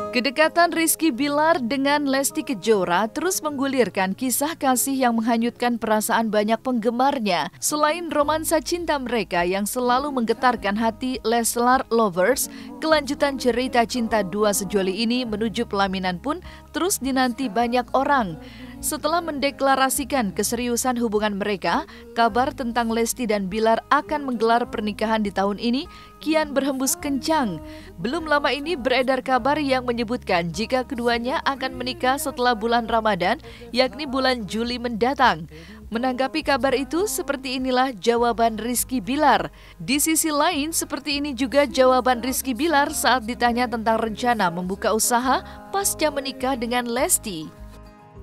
Kedekatan Rizky Bilar dengan Lesti Kejora terus menggulirkan kisah kasih yang menghanyutkan perasaan banyak penggemarnya. Selain romansa cinta mereka yang selalu menggetarkan hati Leslar lovers, kelanjutan cerita cinta dua sejoli ini menuju pelaminan pun terus dinanti banyak orang. Setelah mendeklarasikan keseriusan hubungan mereka, kabar tentang Lesti dan Bilar akan menggelar pernikahan di tahun ini kian berhembus kencang. Belum lama ini beredar kabar yang menyebutkan jika keduanya akan menikah setelah bulan Ramadan, yakni bulan Juli mendatang. Menanggapi kabar itu, seperti inilah jawaban Rizky Bilar. Di sisi lain, seperti ini juga jawaban Rizky Bilar saat ditanya tentang rencana membuka usaha pasca menikah dengan Lesti.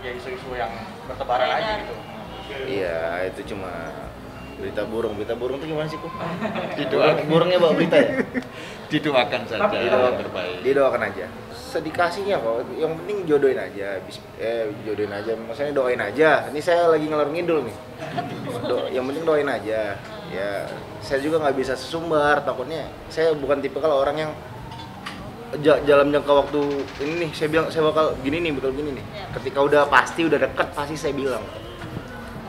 Ya isu-isu yang bertebaran aja gitu. Iya, itu cuma berita burung. Berita burung itu gimana sih, Ku? Burungnya bawa berita ya? Didoakan saja yang terbaik. Didoakan aja. Sedikasinya kok, yang penting jodohin aja. Jodohin aja, maksudnya doain aja. Ini saya lagi ngalor ngidul nih. Yang penting doain aja. Ya, saya juga nggak bisa sesumbar, takutnya saya bukan tipe kalau orang yang dalam jangka waktu ini nih, saya bakal gini nih, betul gini nih. Ketika udah deket, pasti saya bilang.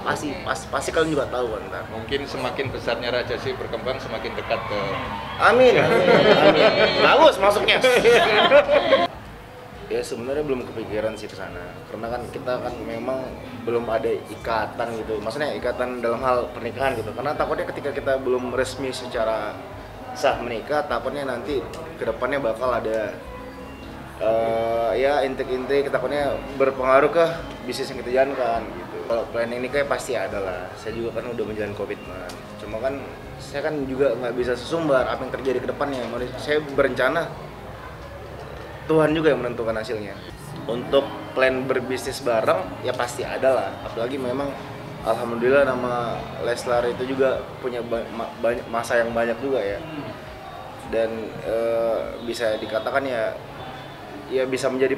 Pasti kalian juga tahu kan ntar. Mungkin semakin besarnya Rajasi berkembang, semakin dekat ke... Amin. Bagus masuknya. Ya sebenarnya belum kepikiran sih ke sana. Karena kan kita kan memang belum ada ikatan gitu. Maksudnya ikatan dalam hal pernikahan gitu. Karena takutnya ketika kita belum resmi secara sah menikah, takutnya nanti kedepannya bakal ada ya intik-intik, takutnya berpengaruh ke bisnis yang kita jalankan gitu. Kalau planning nikah pasti ada lah. Saya juga kan udah menjalin komitmen. Cuma kan saya kan juga nggak bisa sesumbar apa yang terjadi ke depannya. Saya berencana, Tuhan juga yang menentukan hasilnya. Untuk plan berbisnis bareng ya pasti ada lah. Apalagi memang alhamdulillah nama Leslar itu juga punya banyak masa yang banyak juga ya. Dan bisa dikatakan ya bisa menjadi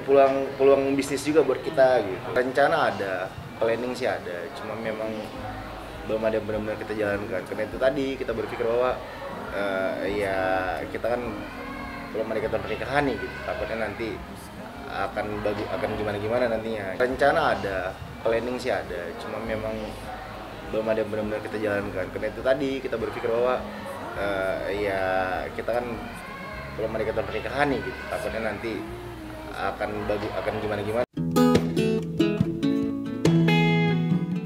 peluang bisnis juga buat kita gitu. Rencana ada, planning sih ada, cuma memang belum ada yang benar-benar kita jalankan. Karena itu tadi kita berpikir bahwa ya kita kan belum ada ikatan pernikahan nih gitu. Takutnya nanti akan gimana nantinya. Rencana ada, planning sih ada, cuma memang belum ada yang benar-benar kita jalankan. Karena itu tadi kita berpikir bahwa ya kita kan belum ada ikatan pernikahan nih gitu. Takutnya nanti akan gimana.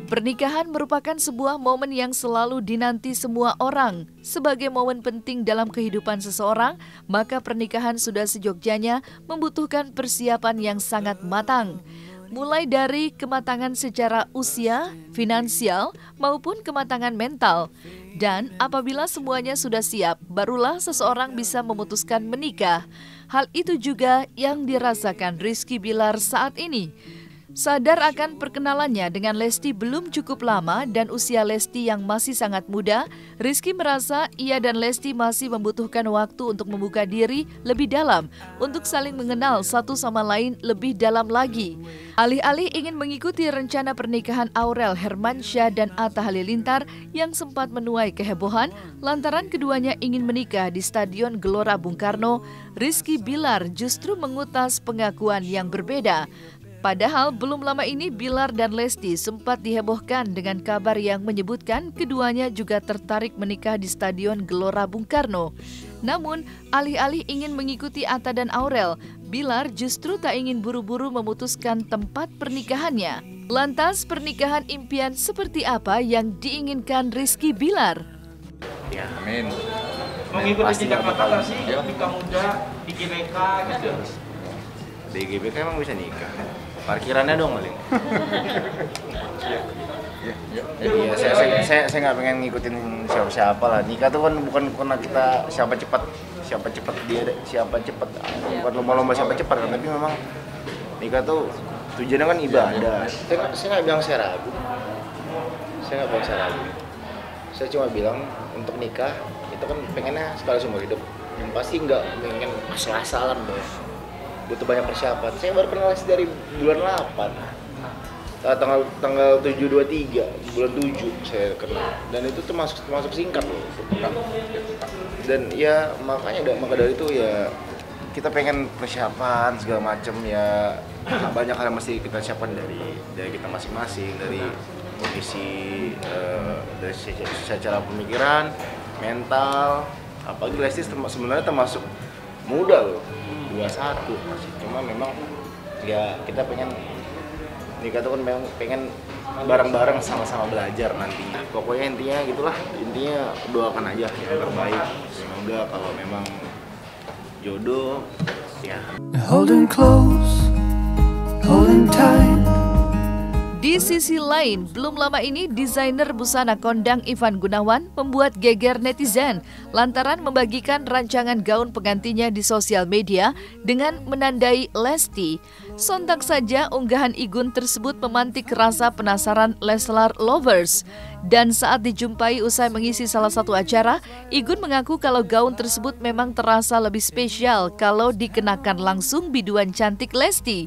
Pernikahan merupakan sebuah momen yang selalu dinanti semua orang. Sebagai momen penting dalam kehidupan seseorang, maka pernikahan sudah sejogjanya membutuhkan persiapan yang sangat matang. Mulai dari kematangan secara usia, finansial, maupun kematangan mental. Dan apabila semuanya sudah siap, barulah seseorang bisa memutuskan menikah. Hal itu juga yang dirasakan Rizky Bilar saat ini. Sadar akan perkenalannya dengan Lesti belum cukup lama dan usia Lesti yang masih sangat muda, Rizky merasa ia dan Lesti masih membutuhkan waktu untuk membuka diri lebih dalam, untuk saling mengenal satu sama lain lebih dalam lagi. Alih-alih ingin mengikuti rencana pernikahan Aurel Hermansyah dan Atta Halilintar yang sempat menuai kehebohan lantaran keduanya ingin menikah di Stadion Gelora Bung Karno, Rizky Bilar justru mengutas pengakuan yang berbeda. Padahal belum lama ini Bilar dan Lesti sempat dihebohkan dengan kabar yang menyebutkan keduanya juga tertarik menikah di Stadion Gelora Bung Karno. Namun, alih-alih ingin mengikuti Atta dan Aurel, Bilar justru tak ingin buru-buru memutuskan tempat pernikahannya. Lantas, pernikahan impian seperti apa yang diinginkan Rizky Bilar? Ya, amin. Mengikuti jejak Atta sih, nikah muda, di GBK gitu. Di GBK emang bisa nikah? Parkirannya dong paling. Iya, saya nggak pengen ngikutin siapa lah. Nikah tuh kan bukan karena kita siapa cepat bukan lomba-lomba siapa cepat, tapi memang nikah tuh tujuannya kan ibadah. Saya nggak bilang saya ragu. Saya cuma bilang untuk nikah itu kan pengennya sekali seumur hidup. Yang pasti nggak pengen asal-asalan dong. Butuh banyak persiapan. Saya baru kenal dari bulan 8. tanggal 7/23 bulan 7 saya kena, dan itu termasuk singkat loh. Dan ya maka dari itu ya kita pengen persiapan segala macam ya, banyak hal yang mesti kita siapkan dari kita masing-masing, dari kondisi dari secara pemikiran, mental. Apalagi Lesti sebenarnya termasuk muda loh, 21 masih. Cuma memang ya kita pengen nikah tuh kan memang pengen bareng-bareng sama-sama belajar nantinya. Pokoknya intinya doakan aja yang terbaik. Semoga kalau memang jodoh ya. Holding close, holding tight. Di sisi lain, belum lama ini desainer busana kondang Ivan Gunawan membuat geger netizen lantaran membagikan rancangan gaun pengantinnya di sosial media dengan menandai Lesti. Sontak saja unggahan Igun tersebut memantik rasa penasaran Leslar lovers. Dan saat dijumpai usai mengisi salah satu acara, Igun mengaku kalau gaun tersebut memang terasa lebih spesial kalau dikenakan langsung biduan cantik Lesti.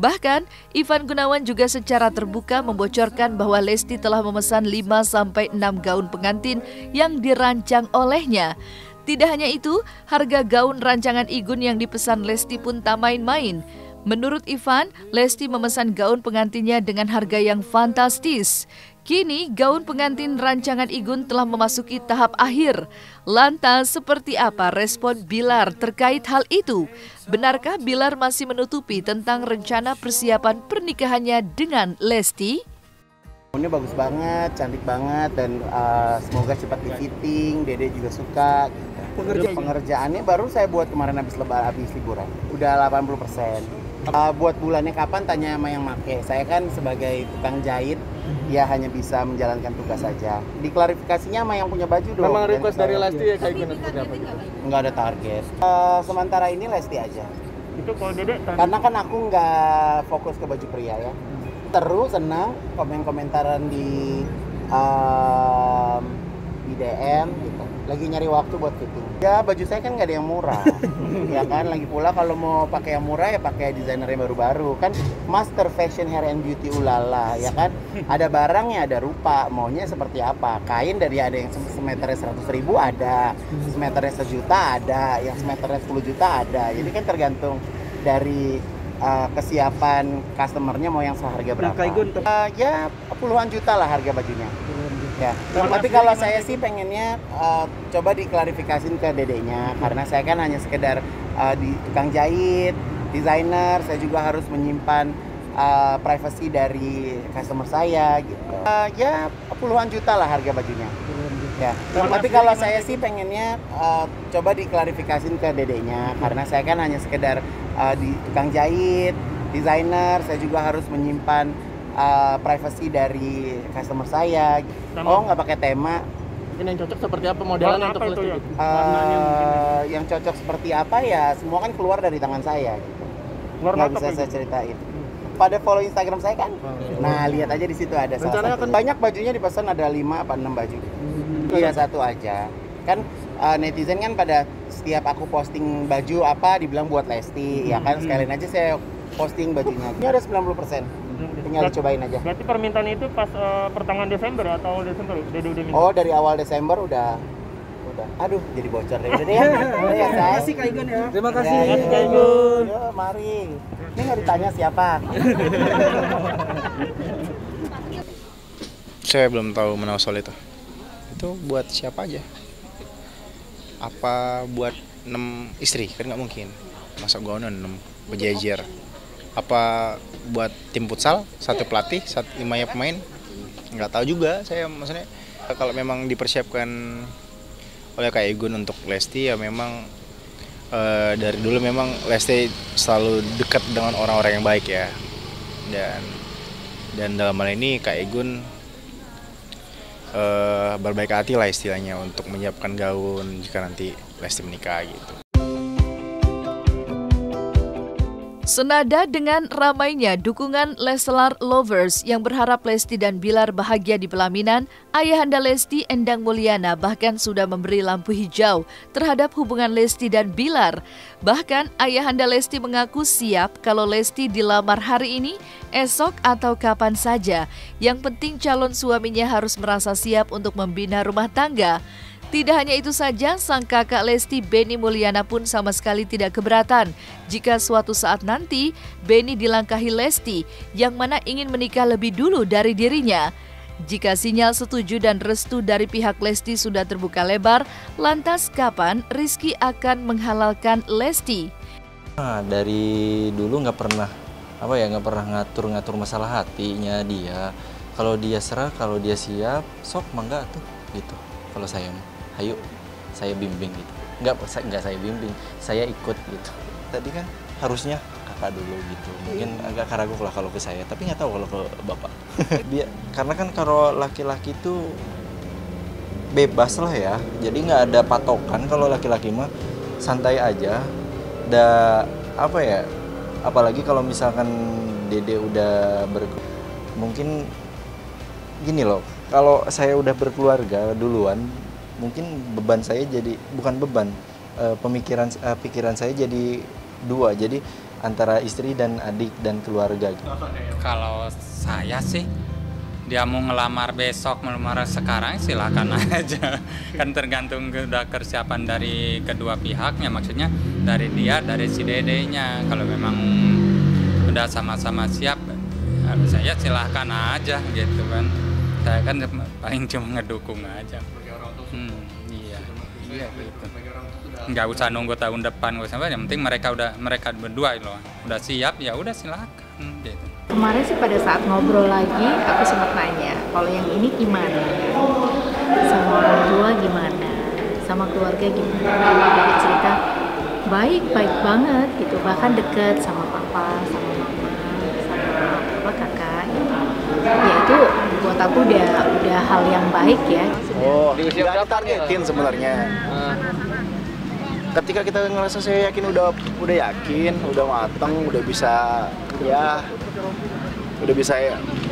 Bahkan, Ivan Gunawan juga secara terbuka membocorkan bahwa Lesti telah memesan 5-6 gaun pengantin yang dirancang olehnya. Tidak hanya itu, harga gaun rancangan Igun yang dipesan Lesti pun tak main-main. Menurut Ivan, Lesti memesan gaun pengantinnya dengan harga yang fantastis. Kini, gaun pengantin rancangan Igun telah memasuki tahap akhir. Lantas, seperti apa respon Bilar terkait hal itu? Benarkah Bilar masih menutupi tentang rencana persiapan pernikahannya dengan Lesti? Gaunnya bagus banget, cantik banget, dan semoga cepat di-fitting. Dede juga suka. Pengerjaannya baru saya buat kemarin habis liburan. Udah 80%. Buat bulannya kapan tanya sama yang make. Saya kan sebagai tukang jahit, ya hanya bisa menjalankan tugas saja. Diklarifikasinya sama yang punya baju dong. Memang request dari Lesti ya kayak gimana seperti apa? Nggak ada target. Sementara ini Lesti aja. Itu kalau Dede Karena kan aku nggak fokus ke baju pria ya. Terus senang komentaran di DM gitu. Lagi nyari waktu buat fitting. Ya baju saya kan nggak ada yang murah, ya kan. Lagi pula kalau mau pakai yang murah ya pakai desainer yang baru-baru kan. Master Fashion Hair and Beauty ulala, ya kan. Ada barangnya, ada rupa. Maunya seperti apa? Kain dari ada yang semeternya 100.000 ada, semeternya 1 juta ada, yang semeternya 10 juta ada. Jadi kan tergantung dari kesiapan customernya mau yang seharga berapa. Ya puluhan juta lah harga bajunya. Ya. Tapi kalau saya sih pengennya coba diklarifikasiin ke dedenya, karena saya kan hanya sekedar di tukang jahit, desainer, saya juga harus menyimpan privasi dari customer saya gitu. Ya puluhan juta lah harga bajunya. Ya. Tapi kalau saya sih pengennya coba diklarifikasiin ke dedenya, karena saya kan hanya sekedar di tukang jahit, desainer, saya juga harus menyimpan privasi dari customer saya. Oh, nggak pakai tema. Ini yang cocok seperti apa modelannya untuk Lesti? Yang cocok seperti apa ya semua kan keluar dari tangan saya gitu. Nggak bisa saya ceritain. Pada follow Instagram saya kan. Nah, lihat aja di situ ada salah satu. Banyak bajunya dipesan, ada 5 apa 6 baju. Iya, satu aja. Kan netizen kan pada setiap aku posting baju apa dibilang buat Lesti, ya kan. Sekalian aja saya posting bajunya. Ini ada 90%. Tinggal dicobain aja. Berarti permintaan itu pas pertengahan Desember atau awal Desember? Udah oh, dari awal Desember udah. Aduh, jadi bocor deh. Udah deh ya. Terima kasih Kak Igun ya. Terima kasih Kak Igun. Yo, mari. Ini nggak ditanya siapa. Saya belum tahu menau soal itu. Itu buat siapa aja? Apa buat 6 istri? Kan nggak mungkin. Masa gaunan 6 berjejer. Apa buat tim futsal, 1 pelatih, 5 pemain? Nggak tahu juga saya, maksudnya kalau memang dipersiapkan oleh Kak Igun untuk Lesti ya memang dari dulu memang Lesti selalu dekat dengan orang-orang yang baik ya, dan dalam hal ini Kak Igun berbaik hati lah istilahnya untuk menyiapkan gaun jika nanti Lesti menikah gitu. Senada dengan ramainya dukungan Leslar lovers yang berharap Lesti dan Bilar bahagia di pelaminan, ayahanda Lesti, Endang Mulyana, bahkan sudah memberi lampu hijau terhadap hubungan Lesti dan Bilar. Bahkan ayahanda Lesti mengaku siap kalau Lesti dilamar hari ini, esok atau kapan saja. Yang penting calon suaminya harus merasa siap untuk membina rumah tangga. Tidak hanya itu saja, sang kakak Lesti, Benny Mulyana pun sama sekali tidak keberatan jika suatu saat nanti Benny dilangkahi Lesti yang mana ingin menikah lebih dulu dari dirinya. Jika sinyal setuju dan restu dari pihak Lesti sudah terbuka lebar, lantas kapan Rizky akan menghalalkan Lesti? Nah, dari dulu nggak pernah ngatur masalah hatinya dia. Kalau dia serah, kalau dia siap, sok mangga tuh gitu. Kalau saya ayo saya bimbing gitu. Enggak saya bimbing, saya ikut gitu. Tadi kan harusnya kakak dulu gitu. Mungkin agak keraguan lah kalau ke saya, tapi nggak tahu kalau ke bapak. Karena kan kalau laki-laki itu bebas lah ya. Jadi nggak ada patokan. Kalau laki-laki mah santai aja. Apalagi kalau misalkan Dede udah mungkin gini loh. Kalau saya udah berkeluarga duluan, mungkin beban saya jadi bukan beban, pikiran saya jadi dua, jadi antara istri dan adik dan keluarga. Kalau saya sih, dia mau ngelamar besok, melamar sekarang silakan aja. Kan tergantung udah persiapan dari kedua pihaknya, maksudnya dari dia, dari si dedenya. Kalau memang udah sama-sama siap, saya silahkan aja gitu kan. Saya kan paling cuma ngedukung aja. Iya gitu. Nggak usah nunggu tahun depan, yang penting mereka berdua loh udah siap, ya udah silakan gitu. Kemarin sih pada saat ngobrol lagi aku sempat nanya, kalau yang ini gimana? Sama orang tua gimana? Sama keluarga gimana? Dia cerita baik banget gitu, bahkan deket sama papa, sama mama, sama kakak gitu. Ya itu buat aku udah hal yang baik ya. Oh, nggak targetin sebenarnya. Ketika kita ngerasa saya yakin udah yakin, udah matang, udah bisa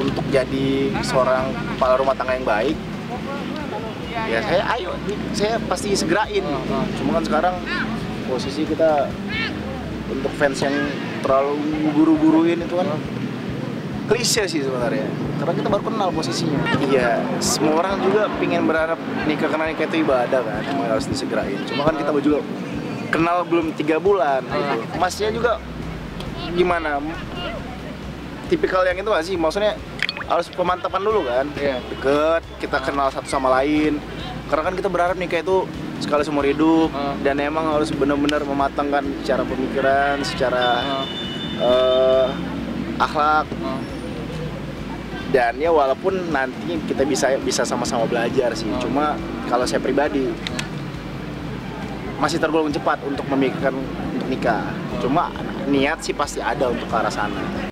untuk jadi seorang kepala rumah tangga yang baik. Ya saya pasti segerain. Cuma kan sekarang posisi kita untuk fans yang terlalu buru-buruin itu kan klise sih sebenarnya, karena kita baru kenal posisinya. Iya, semua orang juga pengen berharap nikah, karena nikah itu ibadah kan, emang harus disegerain. Cuma kan kita juga kenal belum 3 bulan gitu. Masnya juga gimana? Tipikal yang itu nggak sih? Maksudnya harus pemantapan dulu kan? Deket, kita kenal satu sama lain. Karena kan kita berharap nikah itu sekali seumur hidup, dan emang harus benar-benar mematangkan secara pemikiran, secara akhlak. Dan ya walaupun nanti kita bisa sama-sama belajar sih, cuma kalau saya pribadi masih tergolong cepat untuk memikirkan untuk nikah. Cuma niat sih pasti ada untuk ke arah sana.